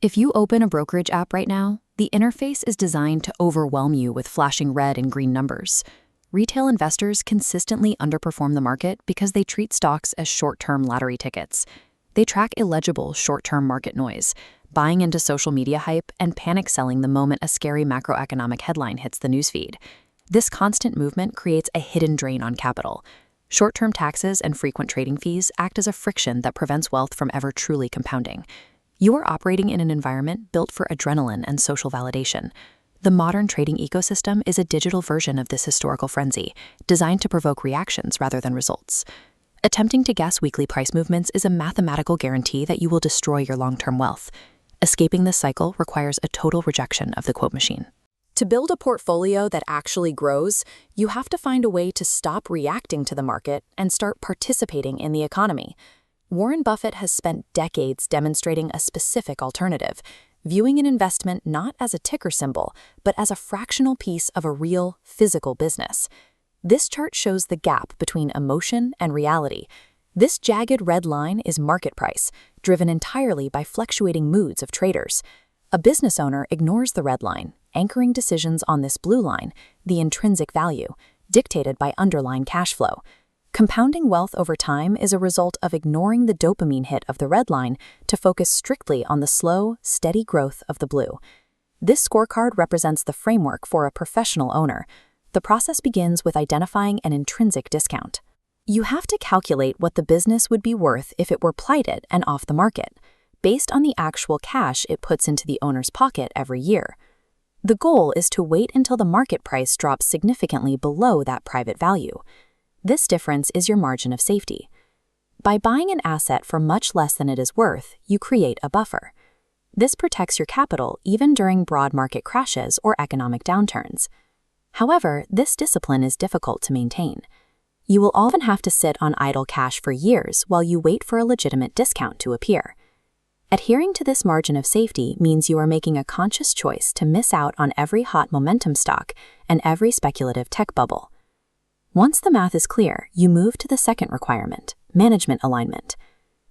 If you open a brokerage app right now, the interface is designed to overwhelm you with flashing red and green numbers. Retail investors consistently underperform the market because they treat stocks as short-term lottery tickets. They track illegible short-term market noise, buying into social media hype and panic selling the moment a scary macroeconomic headline hits the newsfeed. This constant movement creates a hidden drain on capital. Short-term taxes and frequent trading fees act as a friction that prevents wealth from ever truly compounding. You are operating in an environment built for adrenaline and social validation. The modern trading ecosystem is a digital version of this historical frenzy, designed to provoke reactions rather than results. Attempting to guess weekly price movements is a mathematical guarantee that you will destroy your long-term wealth. Escaping this cycle requires a total rejection of the quote machine. To build a portfolio that actually grows, you have to find a way to stop reacting to the market and start participating in the economy. Warren Buffett has spent decades demonstrating a specific alternative, viewing an investment not as a ticker symbol, but as a fractional piece of a real, physical business. This chart shows the gap between emotion and reality. This jagged red line is market price, driven entirely by fluctuating moods of traders. A business owner ignores the red line, anchoring decisions on this blue line, the intrinsic value, dictated by underlying cash flow. Compounding wealth over time is a result of ignoring the dopamine hit of the red line to focus strictly on the slow, steady growth of the blue. This scorecard represents the framework for a professional owner. The process begins with identifying an intrinsic discount. You have to calculate what the business would be worth if it were plighted and off the market, based on the actual cash it puts into the owner's pocket every year. The goal is to wait until the market price drops significantly below that private value. This difference is your margin of safety. By buying an asset for much less than it is worth, you create a buffer. This protects your capital even during broad market crashes or economic downturns. However, this discipline is difficult to maintain. You will often have to sit on idle cash for years while you wait for a legitimate discount to appear. Adhering to this margin of safety means you are making a conscious choice to miss out on every hot momentum stock and every speculative tech bubble. Once the math is clear, you move to the second requirement, management alignment.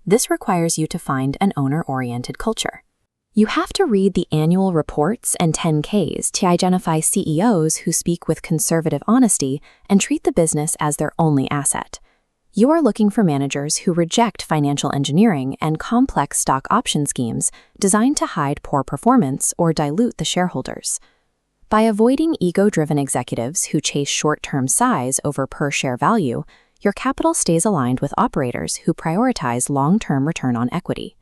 This requires you to find an owner-oriented culture. You have to read the annual reports and 10Ks to identify CEOs who speak with conservative honesty and treat the business as their only asset. You are looking for managers who reject financial engineering and complex stock option schemes designed to hide poor performance or dilute the shareholders. By avoiding ego-driven executives who chase short-term size over per-share value, your capital stays aligned with operators who prioritize long-term return on equity.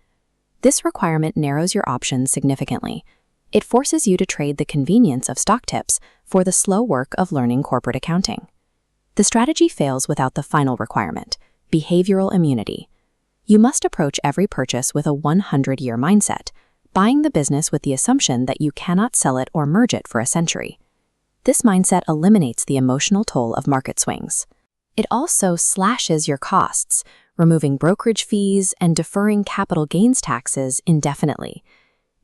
This requirement narrows your options significantly. It forces you to trade the convenience of stock tips for the slow work of learning corporate accounting. The strategy fails without the final requirement, behavioral immunity. You must approach every purchase with a 100-year mindset, buying the business with the assumption that you cannot sell it or merge it for a century. This mindset eliminates the emotional toll of market swings. It also slashes your costs, removing brokerage fees and deferring capital gains taxes indefinitely.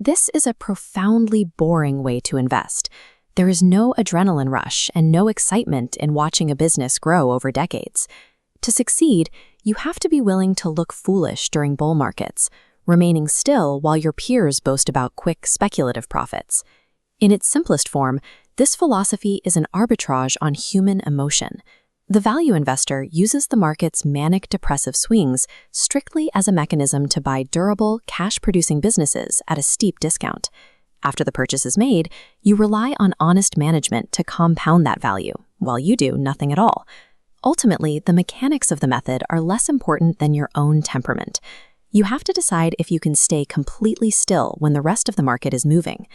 This is a profoundly boring way to invest. There is no adrenaline rush and no excitement in watching a business grow over decades. To succeed, you have to be willing to look foolish during bull markets, remaining still while your peers boast about quick speculative profits. In its simplest form, this philosophy is an arbitrage on human emotion. The value investor uses the market's manic depressive swings strictly as a mechanism to buy durable, cash-producing businesses at a steep discount. After the purchase is made, you rely on honest management to compound that value, while you do nothing at all. Ultimately, the mechanics of the method are less important than your own temperament. You have to decide if you can stay completely still when the rest of the market is moving.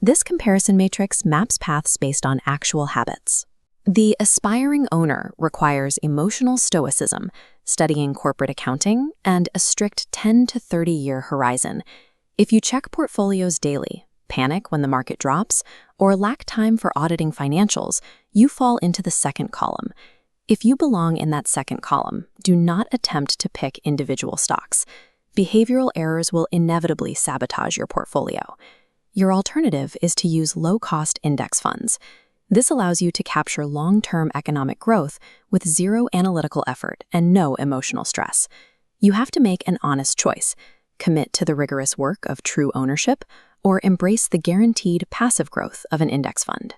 This comparison matrix maps paths based on actual habits. The aspiring owner requires emotional stoicism, studying corporate accounting, and a strict 10 to 30-year horizon. If you check portfolios daily, panic when the market drops, or lack time for auditing financials, you fall into the second column. If you belong in that second column, do not attempt to pick individual stocks. Behavioral errors will inevitably sabotage your portfolio. Your alternative is to use low-cost index funds. This allows you to capture long-term economic growth with zero analytical effort and no emotional stress. You have to make an honest choice. commit to the rigorous work of true ownership, or embrace the guaranteed passive growth of an index fund.